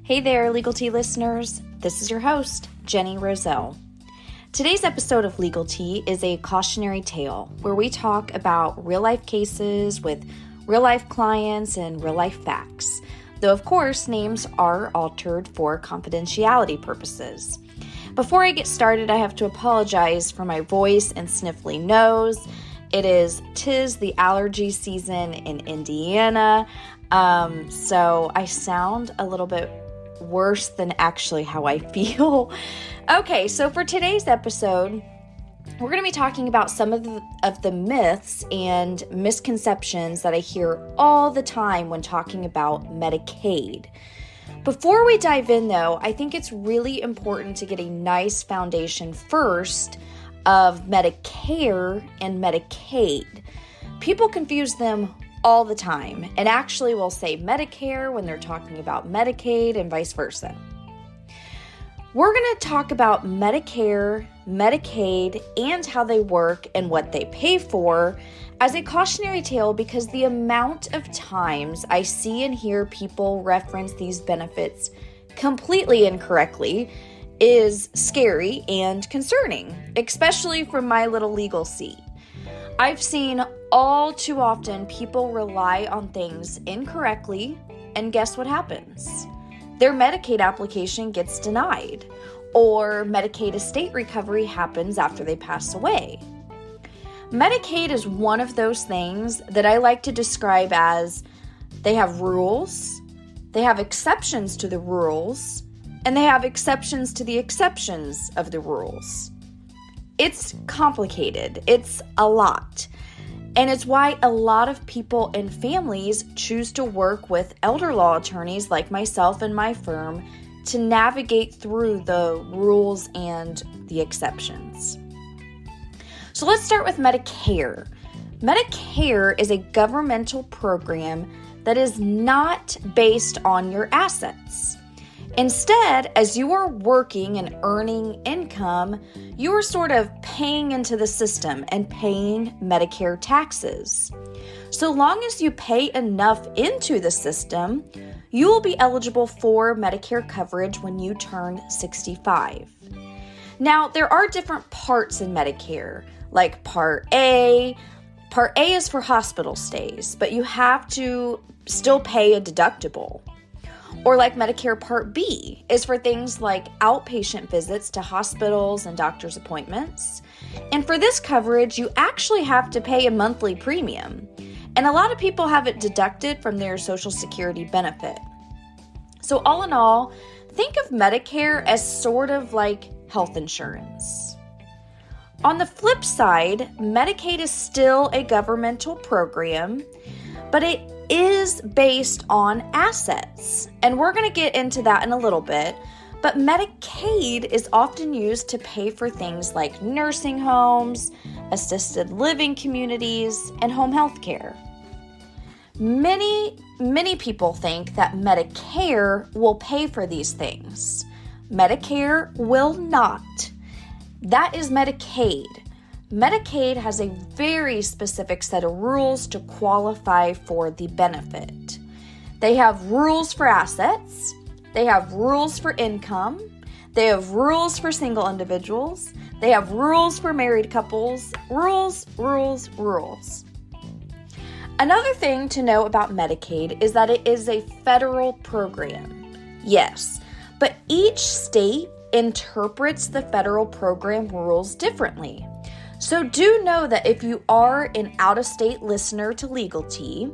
Hey there, Legal Tea listeners. This is your host, Jenny Roselle. Today's episode of Legal Tea is a cautionary tale where we talk about real-life cases with real-life clients and real-life facts, though of course names are altered for confidentiality purposes. Before I get started, I have to apologize for my voice and sniffly nose. Tis the allergy season in Indiana, so I sound a little bit worse than actually how I feel. Okay, so for today's episode, we're going to be talking about some of the myths and misconceptions that I hear all the time when talking about Medicaid. Before we dive in, though, I think it's really important to get a nice foundation first of Medicare and Medicaid. People confuse them all the time and actually will say Medicare when they're talking about Medicaid and vice versa. We're going to talk about Medicare, Medicaid, and how they work and what they pay for as a cautionary tale because the amount of times I see and hear people reference these benefits completely incorrectly is scary and concerning, especially from my little legal seat. I've seen all too often people rely on things incorrectly, and guess what happens? Their Medicaid application gets denied, or Medicaid estate recovery happens after they pass away. Medicaid is one of those things that I like to describe as they have rules, they have exceptions to the rules, and they have exceptions to the exceptions of the rules. It's complicated. It's a lot. And it's why a lot of people and families choose to work with elder law attorneys like myself and my firm to navigate through the rules and the exceptions. So let's start with Medicare. Medicare is a governmental program that is not based on your assets. Instead, as you are working and earning income, you are sort of paying into the system and paying Medicare taxes. So long as you pay enough into the system, you will be eligible for Medicare coverage when you turn 65. Now, there are different parts in Medicare, like Part A. Part A is for hospital stays, but you have to still pay a deductible. Or like Medicare Part B is for things like outpatient visits to hospitals and doctor's appointments. And for this coverage, you actually have to pay a monthly premium. And a lot of people have it deducted from their Social Security benefit. So all in all, think of Medicare as sort of like health insurance. On the flip side, Medicaid is still a governmental program, but it is based on assets. And we're going to get into that in a little bit. But Medicaid is often used to pay for things like nursing homes, assisted living communities, and home health care. Many people think that Medicare will pay for these things. Medicare will not. That is Medicaid. Medicaid has a very specific set of rules to qualify for the benefit. They have rules for assets, they have rules for income, they have rules for single individuals, they have rules for married couples, rules. Another thing to know about Medicaid is that it is a federal program. Yes, but each state interprets the federal program rules differently. So do know that if you are an out-of-state listener to Legal Tea,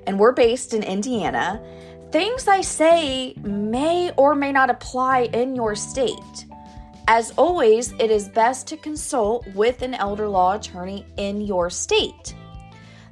and we're based in Indiana, things I say may or may not apply in your state. As always, it is best to consult with an elder law attorney in your state.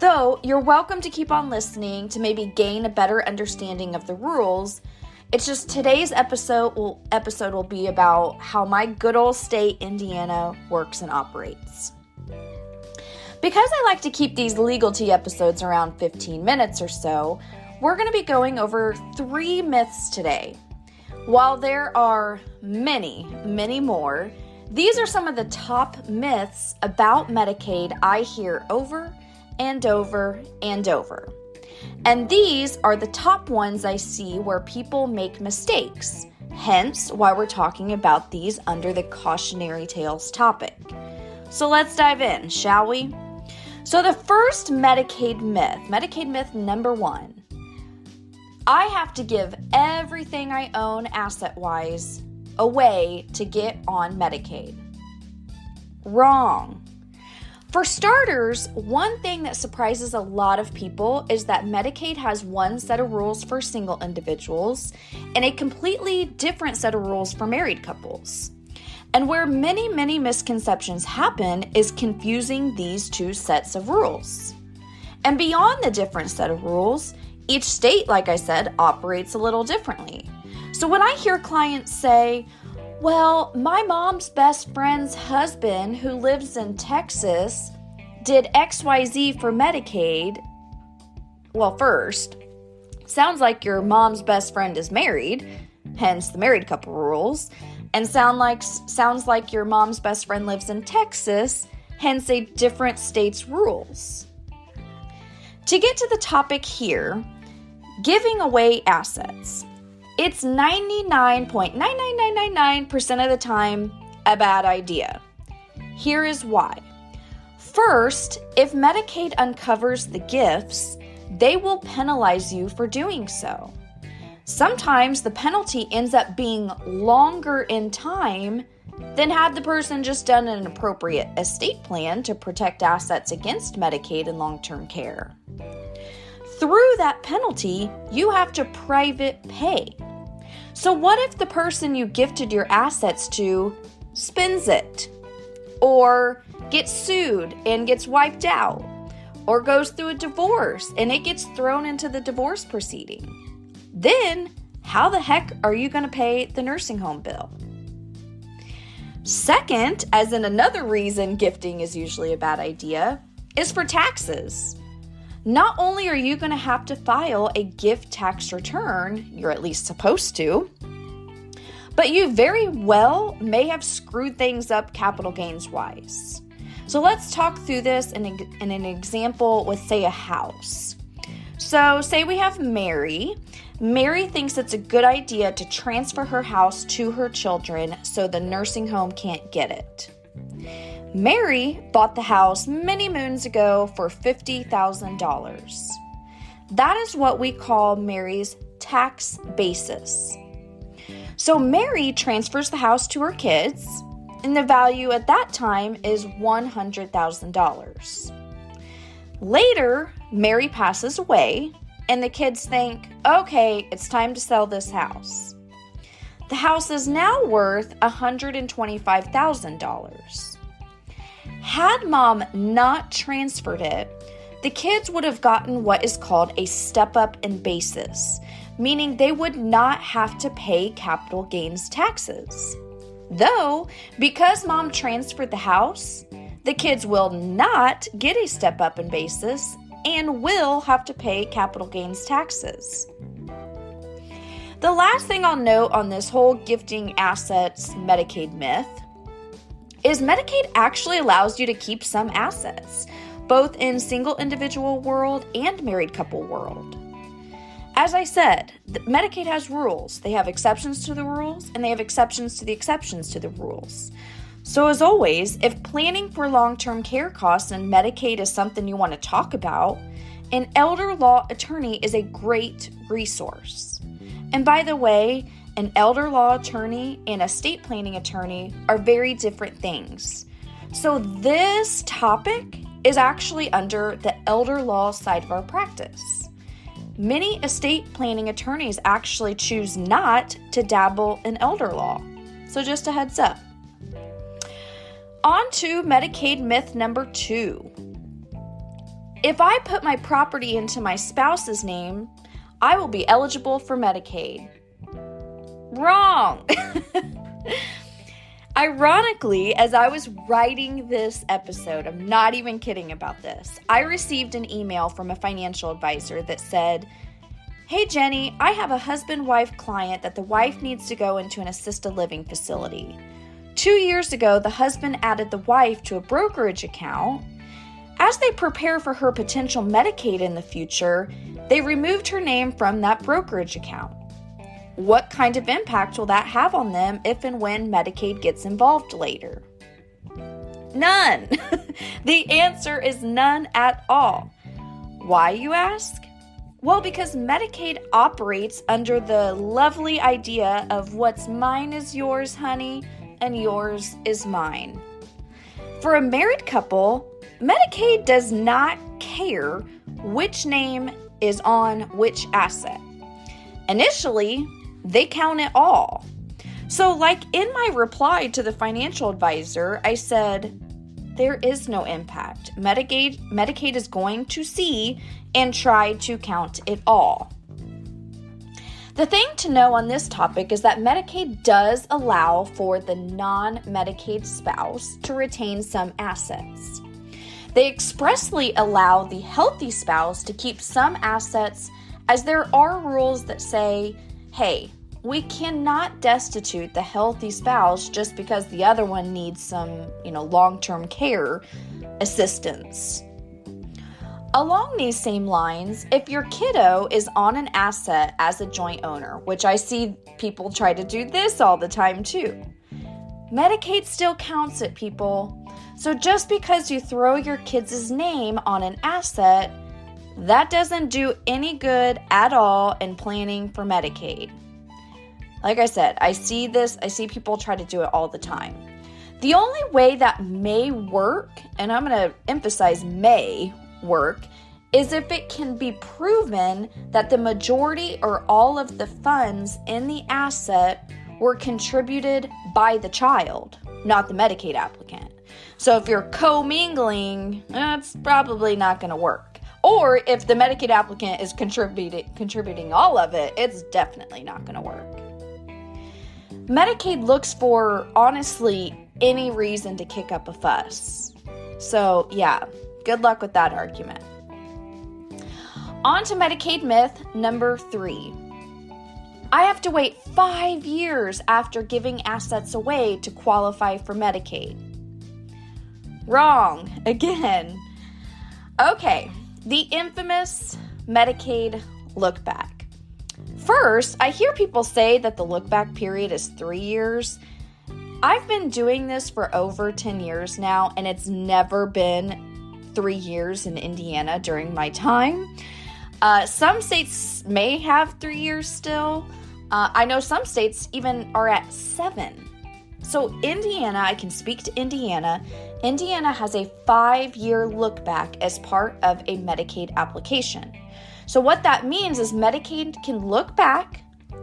Though, you're welcome to keep on listening to maybe gain a better understanding of the rules. It's just today's episode will be about how my good old state, Indiana, works and operates. Because I like to keep these Legal Tea episodes around 15 minutes or so, we're going to be going over 3 myths today. While there are many, many more, these are some of the top myths about Medicaid I hear over and over and over. And these are the top ones I see where people make mistakes. Hence why we're talking about these under the cautionary tales topic. So let's dive in, shall we? So the first Medicaid myth number 1. I have to give everything I own asset-wise away to get on Medicaid. Wrong. For starters, one thing that surprises a lot of people is that Medicaid has one set of rules for single individuals and a completely different set of rules for married couples. And where many misconceptions happen is confusing these two sets of rules. And beyond the different set of rules, each state, like I said, operates a little differently. So when I hear clients say, well, my mom's best friend's husband who lives in Texas did XYZ for Medicaid. Well, first, sounds like your mom's best friend is married, hence the married couple rules, and sounds like your mom's best friend lives in Texas, hence a different state's rules. To get to the topic here, giving away assets. It's 99.99999% of the time a bad idea. Here is why. First, if Medicaid uncovers the gifts, they will penalize you for doing so. Sometimes the penalty ends up being longer in time than had the person just done an appropriate estate plan to protect assets against Medicaid and long-term care. Through that penalty, you have to private pay. So what if the person you gifted your assets to spends it, or gets sued and gets wiped out, or goes through a divorce and it gets thrown into the divorce proceeding? Then, how the heck are you going to pay the nursing home bill? Second, as in another reason gifting is usually a bad idea, is for taxes. Not only are you going to have to file a gift tax return, you're at least supposed to, but you very well may have screwed things up capital gains wise. So let's talk through this in an example with, say, a house. So say we have Mary. Mary thinks it's a good idea to transfer her house to her children so the nursing home can't get it. Mary bought the house many moons ago for $50,000. That is what we call Mary's tax basis. So Mary transfers the house to her kids, and the value at that time is $100,000. Later, Mary passes away, and the kids think, okay, it's time to sell this house. The house is now worth $125,000. Had mom not transferred it, the kids would have gotten what is called a step-up in basis, meaning they would not have to pay capital gains taxes. Though, because mom transferred the house, the kids will not get a step-up in basis and will have to pay capital gains taxes. The last thing I'll note on this whole gifting assets Medicaid myth is Medicaid actually allows you to keep some assets, both in single individual world and married couple world. As I said, Medicaid has rules. They have exceptions to the rules, and they have exceptions to the exceptions to the rules. So as always, if planning for long-term care costs and Medicaid is something you want to talk about, an elder law attorney is a great resource. And by the way, an elder law attorney and estate planning attorney are very different things. So this topic is actually under the elder law side of our practice. Many estate planning attorneys actually choose not to dabble in elder law. So just a heads up. On to Medicaid myth number 2. If I put my property into my spouse's name, I will be eligible for Medicaid. Wrong! Ironically, as I was writing this episode, I'm not even kidding about this, I received an email from a financial advisor that said, "Hey Jenny, I have a husband-wife client that the wife needs to go into an assisted living facility. 2 years ago, the husband added the wife to a brokerage account. As they prepare for her potential Medicaid in the future, They removed her name from that brokerage account. What kind of impact will that have on them if and when Medicaid gets involved later? None. The answer is none at all. Why, you ask? Well, because Medicaid operates under the lovely idea of what's mine is yours, honey, and yours is mine. For a married couple, Medicaid does not care which name is on which asset. Initially, they count it all. So like in my reply to the financial advisor, I said, there is no impact. Medicaid is going to see and try to count it all. The thing to know on this topic is that Medicaid does allow for the non-Medicaid spouse to retain some assets. They expressly allow the healthy spouse to keep some assets, as there are rules that say, hey, we cannot destitute the healthy spouse just because the other one needs some, long-term care assistance. Along these same lines, if your kiddo is on an asset as a joint owner, which I see people try to do this all the time too, Medicaid still counts it, people. So just because you throw your kids' name on an asset, that doesn't do any good at all in planning for Medicaid. Like I said, I see people try to do it all the time. The only way that may work, and I'm going to emphasize may work, is if it can be proven that the majority or all of the funds in the asset were contributed by the child, not the Medicaid applicant. So if you're commingling, that's probably not going to work. Or if the Medicaid applicant is contributing all of it, it's definitely not going to work. Medicaid looks for, honestly, any reason to kick up a fuss. So, yeah, good luck with that argument. On to Medicaid myth number 3. I have to wait 5 years after giving assets away to qualify for Medicaid. Wrong, again. Okay, the infamous Medicaid look back. First, I hear people say that the look back period is 3 years. I've been doing this for over 10 years now, and it's never been 3 years in Indiana during my time. Some states may have 3 years still. I know some states even are at 7. So Indiana, I can speak to Indiana. Indiana has a 5-year look back as part of a Medicaid application. So what that means is Medicaid can look back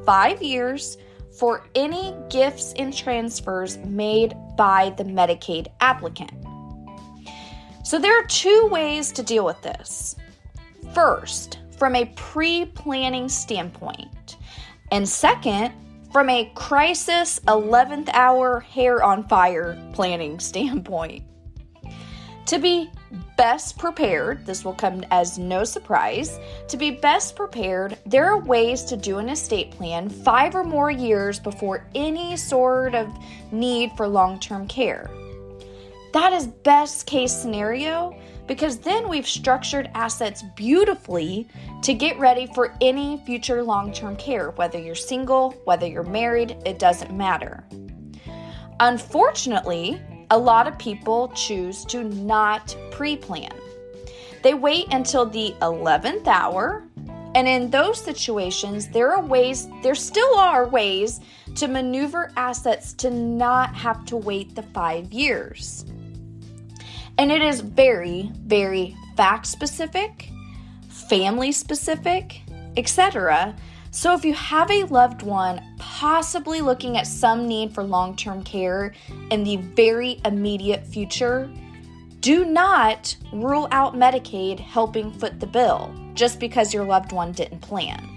5 years for any gifts and transfers made by the Medicaid applicant. So there are 2 ways to deal with this. First, from a pre-planning standpoint. And second, from a crisis 11th hour hair on fire planning standpoint. To be best prepared, this will come as no surprise, to be best prepared, there are ways to do an estate plan 5 or more years before any sort of need for long-term care. That is best case scenario because then we've structured assets beautifully to get ready for any future long-term care. Whether you're single, whether you're married, it doesn't matter. Unfortunately, a lot of people choose to not pre-plan. They wait until the 11th hour, and in those situations, there still are ways to maneuver assets to not have to wait the 5 years. And it is very, very fact-specific, family-specific, etc. So if you have a loved one possibly looking at some need for long-term care in the very immediate future, do not rule out Medicaid helping foot the bill just because your loved one didn't plan.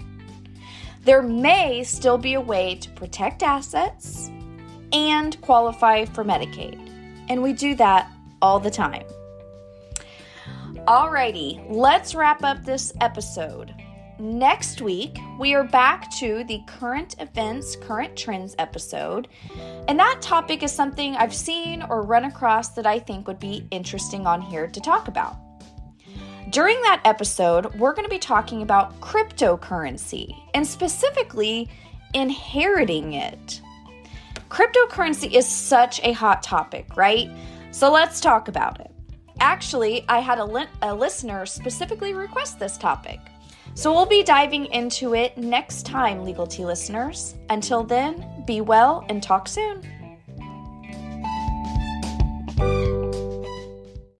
There may still be a way to protect assets and qualify for Medicaid, and we do that all the time. Alrighty, let's wrap up this episode. Next week, we are back to the current events, current trends episode, and that topic is something I've seen or run across that I think would be interesting on here to talk about. During that episode, we're going to be talking about cryptocurrency and specifically inheriting it. Cryptocurrency is such a hot topic, right? So let's talk about it. Actually, I had a listener specifically request this topic. So we'll be diving into it next time, Legal Tea listeners. Until then, be well and talk soon.